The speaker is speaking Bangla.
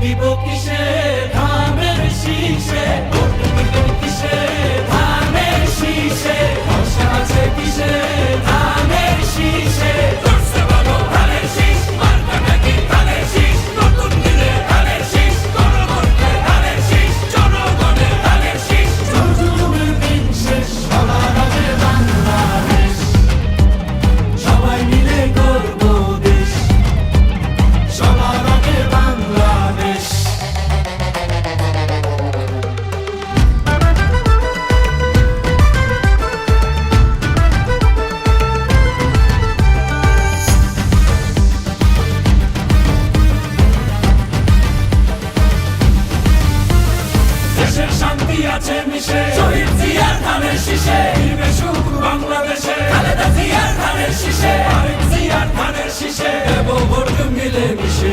দিব কিসে ধানের শীষে, ভোট দিব কিসে ধানের শীষে, ভরসা আছে কিসে ধানের শীষে। করছে বলো ধানের শীষ, মার্কা নাকি ধানের শীষ, নতুন দিনে ধানের শীষ, গণভোটে ধানের শীষ, জনগণের ধানের শীষ। জুলুমের দিন শেষ, সবার আগে বাংলাদেশ, সবাই মিলে গর্ব দেশ, সবার আগে বাংলাদেশ। দেশের শান্তি আছে মিশে, শহীদ জিয়ার ধানের শীষে, ফিরবে সুখ বাংলাদেশে, খালেদা জিয়ার ধানের শীষে, আরেক জিয়ার ধানের শীষে, দেব ভোট মিলে মিশে।